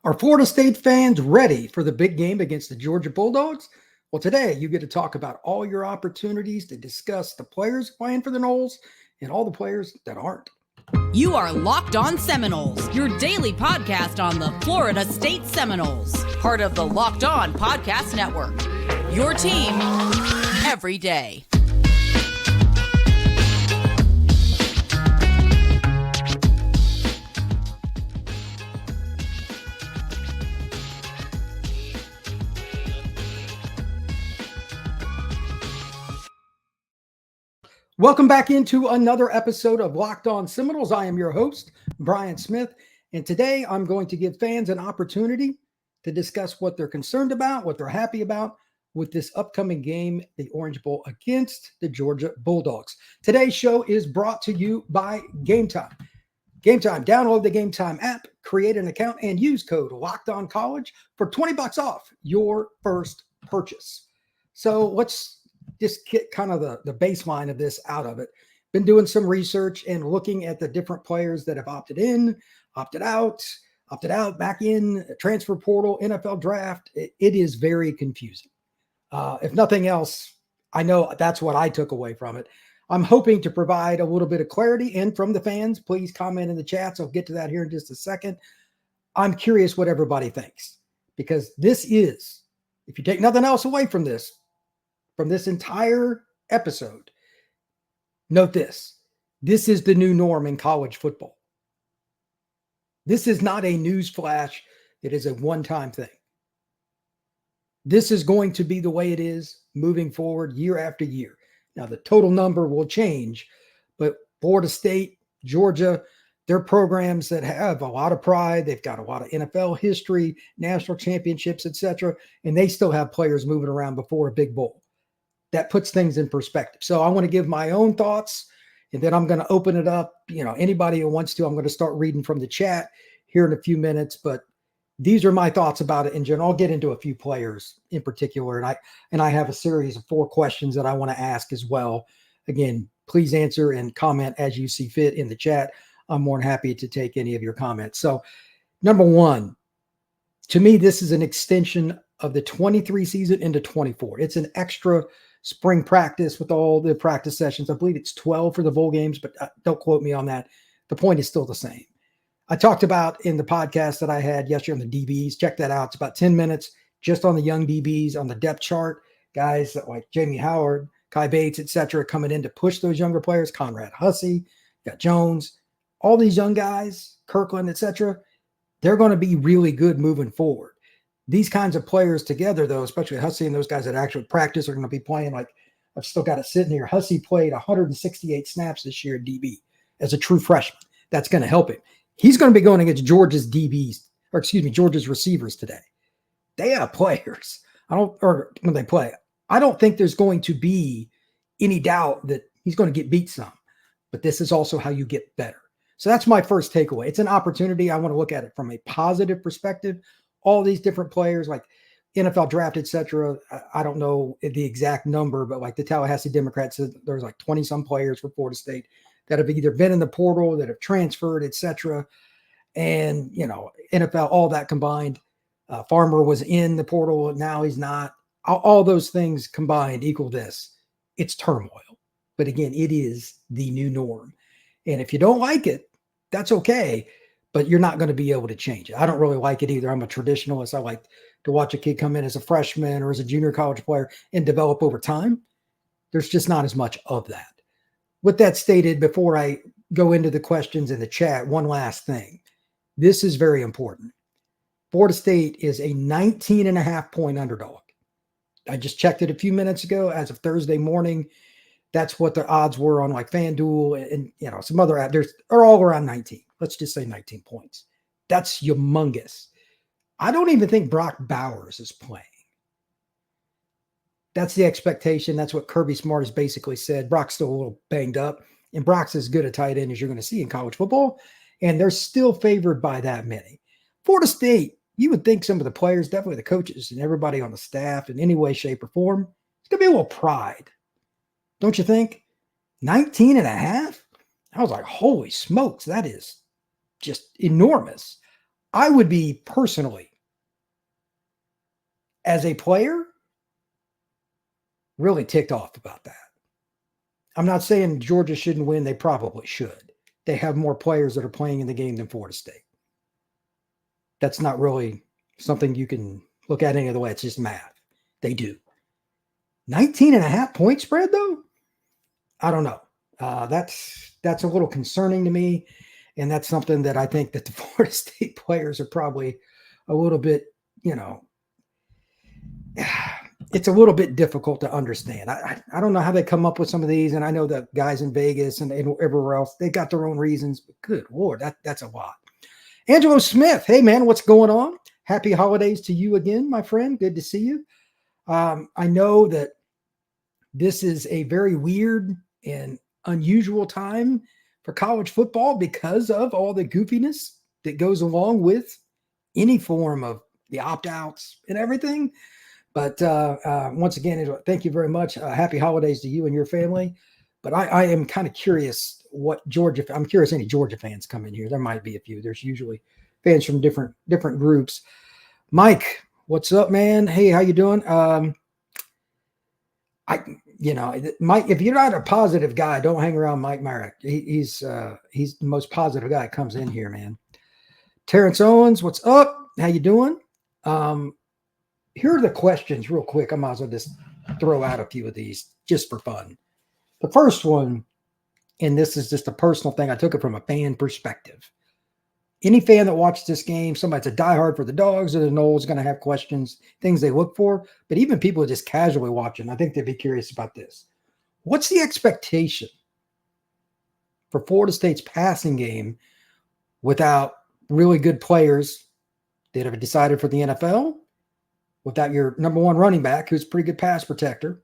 Are Florida State fans ready for the big game against the Georgia Bulldogs? Well, today you get to talk about all your opportunities to discuss the players playing for the Noles and all the players that aren't. You are Locked On Seminoles, your daily podcast on the Florida State Seminoles, part of the Locked On Podcast Network. Your team every day. Welcome back into another episode of Locked On Seminoles. I am your host, Brian Smith, and today I'm going to give fans an opportunity to discuss what they're concerned about, what they're happy about with this upcoming game, the Orange Bowl against the Georgia Bulldogs. Today's show is brought to you by Gametime. Gametime, download the Gametime app, create an account, and use code LOCKEDONCollege for $20 off your first purchase. So let's just get kind of the baseline of this out of it. Been doing some research and looking at the different players that have opted in, opted out, back in, transfer portal, NFL draft. It is very confusing. If nothing else, I know that's what I took away from it. I'm hoping to provide a little bit of clarity, and from the fans, please comment in the chats. I'll get to that here in just a second. I'm curious what everybody thinks, because this is, if you take nothing else away from this entire episode, note this. This is the new norm in college football. This is not a news flash. It is a one-time thing. This is going to be the way it is moving forward year after year. Now, the total number will change, but Florida State, Georgia, they're programs that have a lot of pride. They've got a lot of NFL history, national championships, etc., and they still have players moving around before a big bowl. That puts things in perspective. So I want to give my own thoughts, and then I'm going to open it up. Anybody who wants to, I'm going to start reading from the chat here in a few minutes, but these are my thoughts about it in general. I'll get into a few players in particular, and I have a series of 4 questions that I want to ask as well. Again, please answer and comment as you see fit in the chat. I'm more than happy to take any of your comments. So, number one, to me, this is an extension of the 23 season into 24. It's an extra spring practice with all the practice sessions. I believe it's 12 for the bowl games, but don't quote me on that. The point is still the same. I talked about in the podcast that I had yesterday on the DBs. Check that out. It's about 10 minutes just on the young DBs on the depth chart. Guys like Jamie Howard, Kai Bates, etc., coming in to push those younger players. Conrad Hussey, got Jones, all these young guys, Kirkland, etc., they're going to be really good moving forward. These kinds of players together, though, especially Hussey and those guys that actually practice, are going to be playing. Like, I've still got it sitting here. Hussey played 168 snaps this year at DB as a true freshman. That's going to help him. He's going to be going against Georgia's Georgia's receivers today. They have players. When they play, I don't think there's going to be any doubt that he's going to get beat some. But this is also how you get better. So that's my first takeaway. It's an opportunity. I want to look at it from a positive perspective. All these different players, like NFL draft, etc. I don't know the exact number, but like the Tallahassee Democrats said, there's like 20 some players for Florida State that have either been in the portal, that have transferred, etc. And, NFL, all that combined. Farmer was in the portal. Now he's not. All those things combined equal this. It's turmoil. But again, it is the new norm. And if you don't like it, that's okay. But you're not going to be able to change it. I don't really like it either. I'm a traditionalist. I like to watch a kid come in as a freshman or as a junior college player and develop over time. There's just not as much of that. With that stated, before I go into the questions in the chat, one last thing. This is very important. Florida State is a 19.5-point underdog. I just checked it a few minutes ago. As of Thursday morning, that's what the odds were on like FanDuel and some other apps. They're all around 19. Let's just say 19 points. That's humongous. I don't even think Brock Bowers is playing. That's the expectation. That's what Kirby Smart has basically said. Brock's still a little banged up, and Brock's as good a tight end as you're going to see in college football, and they're still favored by that many. Florida State, you would think some of the players, definitely the coaches and everybody on the staff in any way, shape, or form, it's going to be a little pride. Don't you think? 19.5? I was like, holy smokes, that is just enormous. I would be personally, as a player, really ticked off about that. I'm not saying Georgia shouldn't win. They probably should. They have more players that are playing in the game than Florida State. That's not really something you can look at any other way. It's just math. They do. 19.5 point spread, though? I don't know. That's a little concerning to me. And that's something that I think that the Florida State players are probably a little bit, it's a little bit difficult to understand. I don't know how they come up with some of these. And I know that guys in Vegas and everywhere else, they got their own reasons. But good Lord, that's a lot. Angelo Smith, hey, man, what's going on? Happy holidays to you again, my friend. Good to see you. I know that this is a very weird and unusual time for college football because of all the goofiness that goes along with any form of the opt-outs and everything. But once again, thank you very much. Happy holidays to you and your family. But I am kind of curious I'm curious any Georgia fans come in here. There might be a few. There's usually fans from different groups. Mike, what's up, man? Hey, how you doing? Mike, if you're not a positive guy, don't hang around Mike Merrick. He's the most positive guy that comes in here, man. Terrence Owens, what's up? How you doing? Here are the questions real quick. I might as well just throw out a few of these just for fun. The first one, and this is just a personal thing. I took it from a fan perspective. Any fan that watches this game, somebody's a diehard for the Dogs or the Noles is going to have questions, things they look for. But even people just casually watching, I think they'd be curious about this. What's the expectation for Florida State's passing game without really good players that have decided for the NFL, without your number one running back, who's a pretty good pass protector,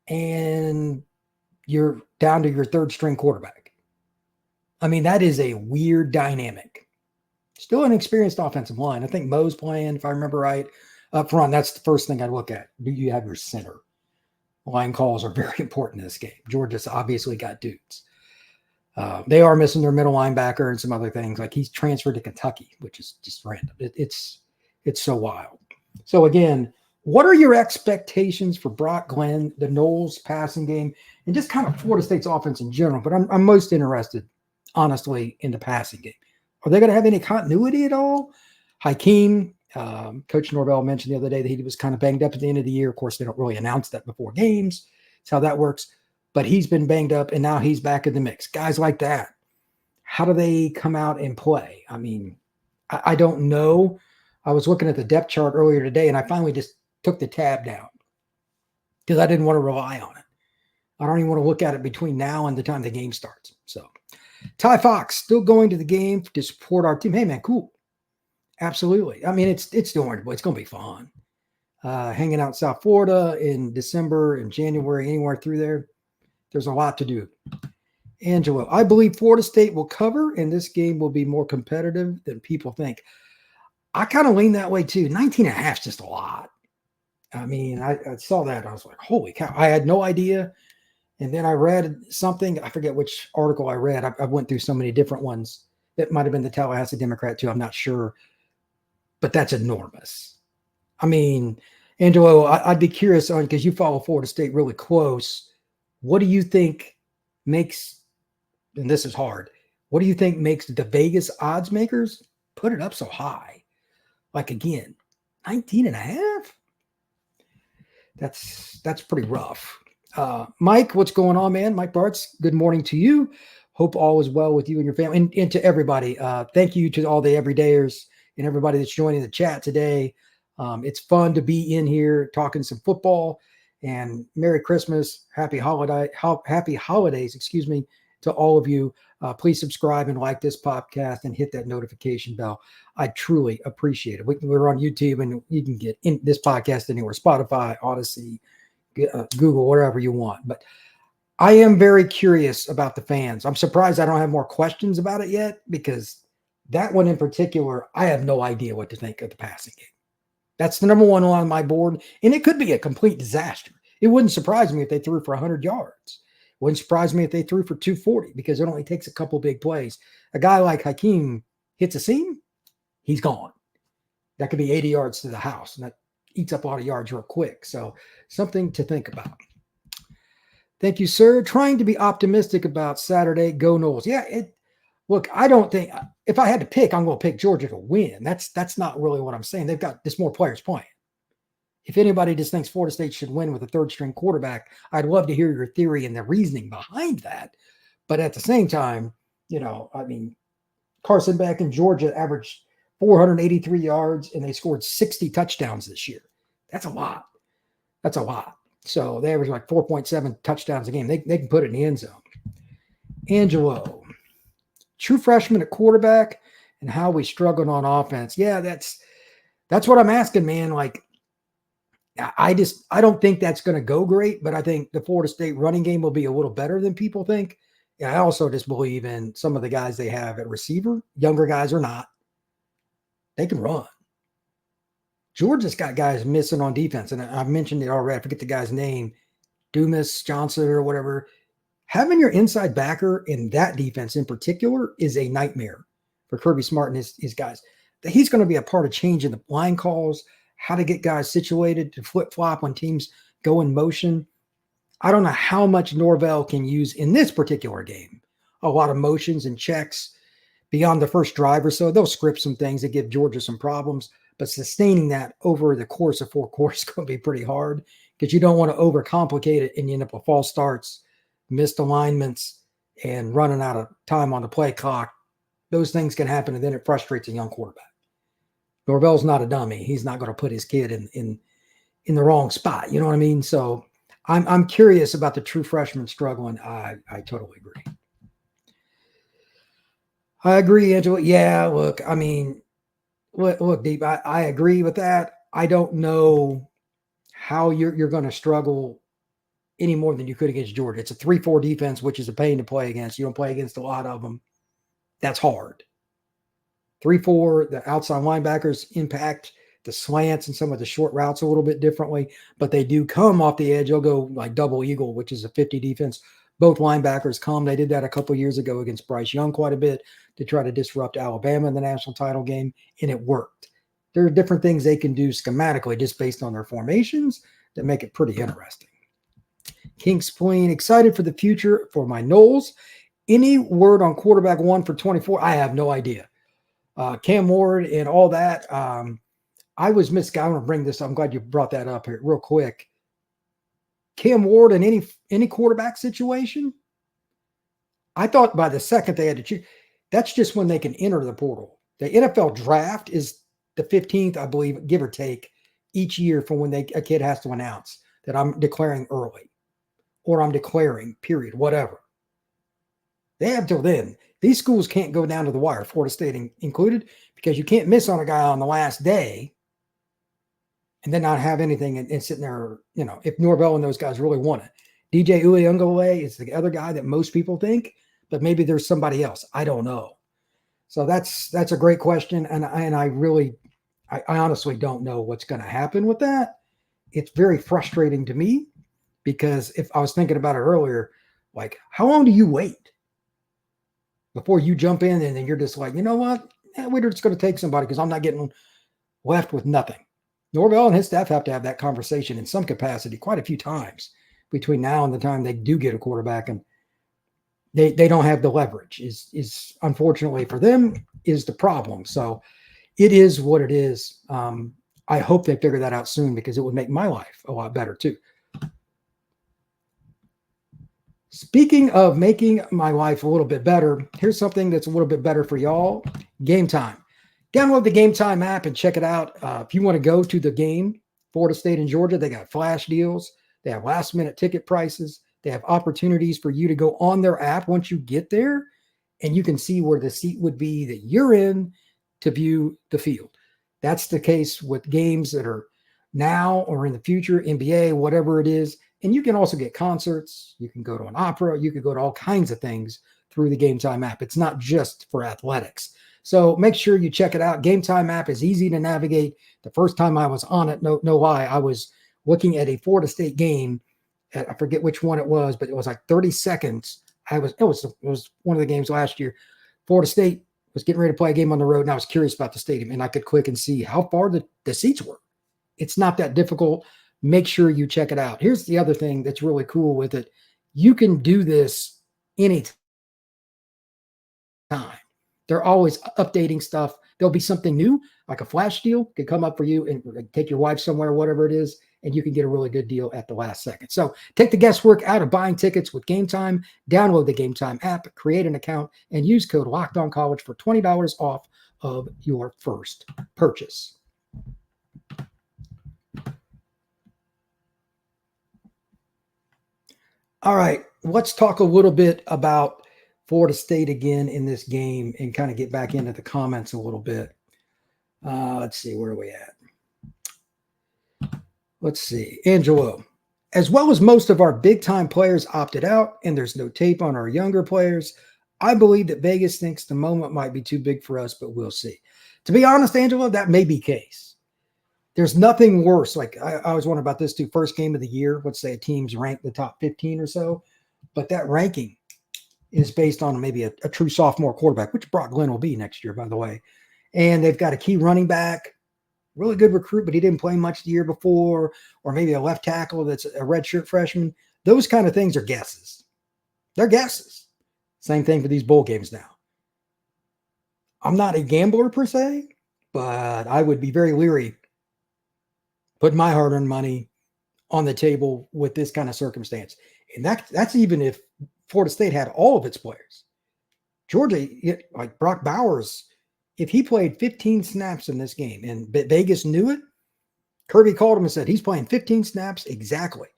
and you're down to your third string quarterback? I mean, that is a weird dynamic. Still an experienced offensive line. I think Mo's playing, if I remember right, up front. That's the first thing I'd look at. Do you have your center? Line calls are very important in this game. Georgia's obviously got dudes. They are missing their middle linebacker and some other things. Like, he's transferred to Kentucky, which is just random. It's so wild. So again, what are your expectations for Brock Glenn, the Noles passing game, and just kind of Florida State's offense in general? But I'm most interested, honestly, in the passing game. Are they going to have any continuity at all? Hakeem, Coach Norvell mentioned the other day that he was kind of banged up at the end of the year. Of course, they don't really announce that before games. That's how that works. But he's been banged up, and now he's back in the mix. Guys like that, how do they come out and play? I mean, I don't know. I was looking at the depth chart earlier today, and I finally just took the tab down because I didn't want to rely on it. I don't even want to look at it between now and the time the game starts. So, Ty Fox, still going to the game to support our team. Hey, man, cool. Absolutely. I mean, it's doing it's going to be fun. Hanging out in South Florida in December and January, anywhere through there. There's a lot to do. Angelo, I believe Florida State will cover, and this game will be more competitive than people think. I kind of lean that way too. 19.5 is just a lot. I mean, I saw that. I was like, holy cow. I had no idea. And then I read something. I forget which article I read. I went through so many different ones. That might have been the Tallahassee Democrat too. I'm not sure. But that's enormous. I mean, Angelo, I'd be curious on, because you follow Florida State really close. What do you think makes, and this is hard, what do you think makes the Vegas odds makers put it up so high? Like, again, 19.5? That's pretty rough. Mike, what's going on, man? Mike Bartz, good morning to you. Hope all is well with you and your family. And to everybody, thank you to all the everydayers and everybody that's joining the chat today. It's fun to be in here talking some football. And Merry Christmas, happy holidays, to all of you. Please subscribe and like this podcast and hit that notification bell. I truly appreciate it. We're on YouTube, and you can get in this podcast anywhere: Spotify, Odyssey, Google, wherever you want. But I am very curious about the fans. I'm surprised I don't have more questions about it yet, because that one in particular, I have no idea what to think of the passing game. That's the number one on my board, and it could be a complete disaster. It wouldn't surprise me if they threw for 100 yards. Wouldn't surprise me if they threw for 240, because it only takes a couple big plays. A guy like Hakeem hits a seam, he's gone. That could be 80 yards to the house, and that eats up a lot of yards real quick. So something to think about. Thank you, sir. Trying to be optimistic about Saturday. Go Noles. Yeah, look, I don't think if I had to pick, I'm going to pick Georgia to win. That's not really what I'm saying. They've got just more players playing. If anybody just thinks Florida State should win with a third-string quarterback, I'd love to hear your theory and the reasoning behind that. But at the same time, Carson Beck in Georgia averaged 483 yards, and they scored 60 touchdowns this year. That's a lot. That's a lot. So they average like 4.7 touchdowns a game. They can put it in the end zone. Angelo, true freshman at quarterback and how we struggled on offense. Yeah, that's what I'm asking, man. Like, I don't think that's going to go great, but I think the Florida State running game will be a little better than people think. And I also just believe in some of the guys they have at receiver, younger guys or not. They can run. Georgia's got guys missing on defense, and I've mentioned it already. I forget the guy's name, Dumas, Johnson, or whatever. Having your inside backer in that defense in particular is a nightmare for Kirby Smart and his guys. He's going to be a part of changing the line calls, how to get guys situated to flip-flop when teams go in motion. I don't know how much Norvell can use in this particular game. A lot of motions and checks beyond the first drive or so. They'll script some things that give Georgia some problems, but sustaining that over the course of 4 quarters is going to be pretty hard because you don't want to overcomplicate it and you end up with false starts, missed alignments, and running out of time on the play clock. Those things can happen, and then it frustrates a young quarterback. Norvell's not a dummy. He's not going to put his kid in the wrong spot. You know what I mean? So I'm curious about the true freshman struggling. I totally agree. I agree, Angela. Yeah, look, look, Deep, I agree with that. I don't know how you're going to struggle any more than you could against Georgia. It's a 3-4 defense, which is a pain to play against. You don't play against a lot of them. That's hard. 3-4, the outside linebackers impact the slants and some of the short routes a little bit differently, but they do come off the edge. They'll go like double eagle, which is a 50 defense. Both linebackers come. They did that a couple years ago against Bryce Young quite a bit to try to disrupt Alabama in the national title game, and it worked. There are different things they can do schematically just based on their formations that make it pretty interesting. King Spleen, excited for the future for my Noles. Any word on quarterback 1 for 24? I have no idea. Cam Ward and all that. I was misguided. I want to bring this up. I'm glad you brought that up here real quick. Cam Ward in any quarterback situation, I thought by the second they had to choose, that's just when they can enter the portal. The NFL draft is the 15th, I believe, give or take, each year from when a kid has to announce that I'm declaring early or I'm declaring, period, whatever. They have till then. These schools can't go down to the wire, Florida State included, because you can't miss on a guy on the last day and then not have anything and sitting there, if Norvell and those guys really want it. DJ Uiagalelei is the other guy that most people think, but maybe there's somebody else. I don't know. So that's a great question. And I honestly don't know what's going to happen with that. It's very frustrating to me because if I was thinking about it earlier, like, how long do you wait before you jump in and then you're just like, you know what? We're just going to take somebody because I'm not getting left with nothing. Norvell and his staff have to have that conversation in some capacity quite a few times between now and the time they do get a quarterback, and they don't have the leverage is unfortunately for them is the problem. So it is what it is. I hope they figure that out soon because it would make my life a lot better too. Speaking of making my life a little bit better, here's something that's a little bit better for y'all. Gametime. Download the Gametime app and check it out. If you want to go to the game, Florida State and Georgia, they got flash deals. They have last-minute ticket prices. They have opportunities for you to go on their app once you get there, and you can see where the seat would be that you're in to view the field. That's the case with games that are now or in the future, NBA, whatever it is. And you can also get concerts. You can go to an opera. You can go to all kinds of things through the Gametime app. It's not just for athletics. So make sure you check it out. Gametime app is easy to navigate. The first time I was on it, no lie, I was looking at a Florida State game. I forget which one it was, but it was like 30 seconds. It was one of the games last year. Florida State was getting ready to play a game on the road, and I was curious about the stadium, and I could click and see how far the seats were. It's not that difficult. Make sure you check it out. Here's the other thing that's really cool with it. You can do this anytime. They're always updating stuff. There'll be something new, like a flash deal could come up for you and take your wife somewhere, whatever it is, and you can get a really good deal at the last second. So take the guesswork out of buying tickets with Gametime. Download the Gametime app, create an account, and use code LOCKEDONCollege for $20 off of your first purchase. All right, let's talk a little bit about Florida State again in this game and kind of get back into the comments a little bit. Let's see, where are we at? Let's see. Angelo, as well as most of our big-time players opted out and there's no tape on our younger players, I believe that Vegas thinks the moment might be too big for us, but we'll see. To be honest, Angelo, that may be the case. There's nothing worse. Like I always wonder about this too. First game of the year, let's say a team's ranked the top 15 or so, but that ranking is based on maybe a true sophomore quarterback, which Brock Glenn will be next year, by the way. And they've got a key running back, really good recruit, but he didn't play much the year before, or maybe a left tackle that's a redshirt freshman. Those kind of things are guesses. They're guesses. Same thing for these bowl games now. I'm not a gambler per se, but I would be very leery putting my hard-earned money on the table with this kind of circumstance. And that's even if Florida State had all of its players. Georgia, like Brock Bowers, if he played 15 snaps in this game and Vegas knew it, Kirby called him and said, he's playing 15 snaps exactly.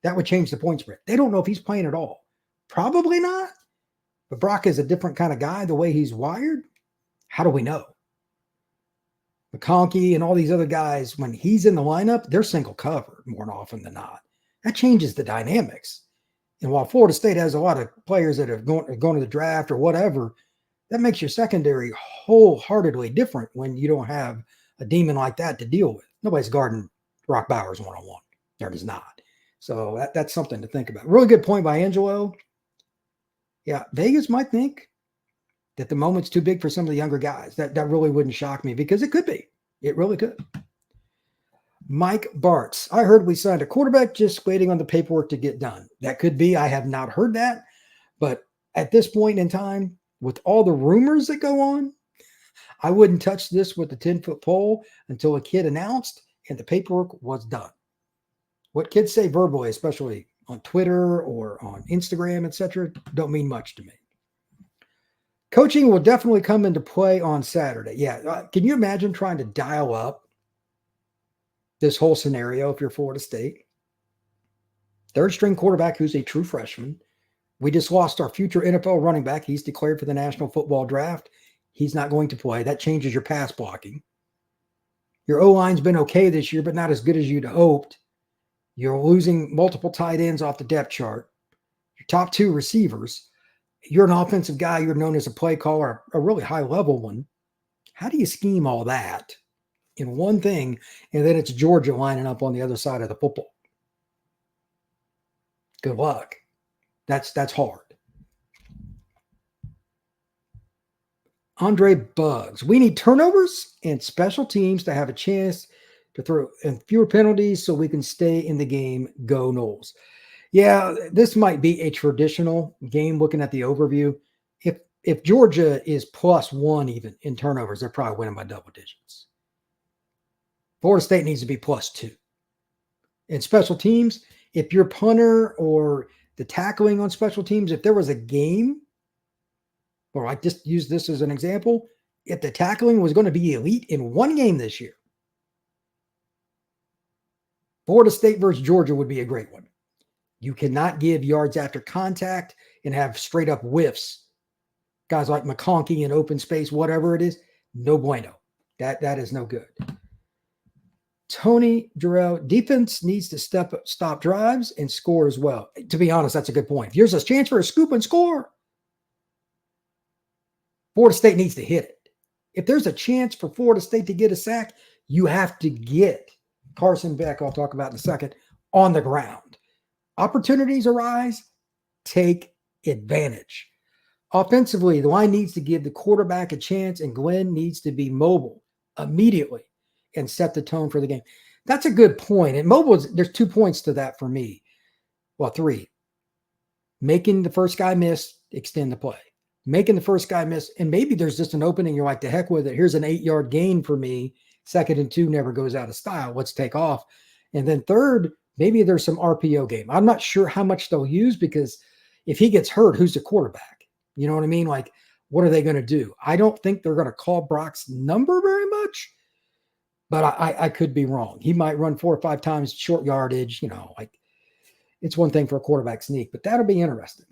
That would change the point spread. They don't know if he's playing at all. Probably not. But Brock is a different kind of guy, the way he's wired. How do we know? McConkey and all these other guys, when he's in the lineup, they're single covered more often than not. That changes the dynamics. And while Florida State has a lot of players that have gone to the draft or whatever, that makes your secondary wholeheartedly different when you don't have a demon like that to deal with. Nobody's guarding Brock Bowers one-on-one. There is not. So that's something to think about. Really good point by Angelo. Yeah, Vegas might think that the moment's too big for some of the younger guys. That really wouldn't shock me because it could be. It really could. Mike Bartz. I heard we signed a quarterback just waiting on the paperwork to get done. That could be. I have not heard that. But at this point in time, with all the rumors that go on, I wouldn't touch this with the 10-foot pole until a kid announced and the paperwork was done. What kids say verbally, especially on Twitter or on Instagram, etc., don't mean much to me. Coaching will definitely come into play on Saturday. Yeah. Can you imagine trying to dial up this whole scenario if you're Florida State? Third string quarterback who's a true freshman. We just lost our future NFL running back. He's declared for the National Football Draft. He's not going to play. That changes your pass blocking. Your O-line's been okay this year, but not as good as you'd hoped. You're losing multiple tight ends off the depth chart. Your top two receivers. You're an offensive guy. You're known as a play caller, a really high-level one. How do you scheme all that in one thing, and then it's Georgia lining up on the other side of the football? Good luck. That's hard. Andre Bugs. We need turnovers and special teams to have a chance to throw and fewer penalties so we can stay in the game. Go Noles. Yeah, this might be a traditional game looking at the overview. If Georgia is +1 even in turnovers, they're probably winning by double digits. Florida State needs to be +2. In special teams, if your punter or the tackling on special teams, if there was a game, or I just use this as an example, if the tackling was going to be elite in one game this year, Florida State versus Georgia would be a great one. You cannot give yards after contact and have straight up whiffs. Guys like McConkey in open space, whatever it is, no bueno. That is no good. Tony Jarrell, defense needs to stop drives and score as well. To be honest, that's a good point. If there's a chance for a scoop and score, Florida State needs to hit it. If there's a chance for Florida State to get a sack, you have to get Carson Beck, I'll talk about in a second, on the ground. Opportunities arise, take advantage. Offensively, the line needs to give the quarterback a chance, and Glenn needs to be mobile immediately and set the tone for the game. That's a good point. And there's 2 points to that for me. Well, 3. Making the first guy miss, extend the play. Making the first guy miss, and maybe there's just an opening. You're like, the heck with it. Here's an 8-yard gain for me. 2nd and 2 never goes out of style. Let's take off. And then 3rd, maybe there's some RPO game. I'm not sure how much they'll use, because if he gets hurt, who's the quarterback? You know what I mean? Like, what are they going to do? I don't think they're going to call Brock's number very much, but I could be wrong. He might run 4 or 5 times short yardage. Like, it's one thing for a quarterback sneak, but that'll be interesting.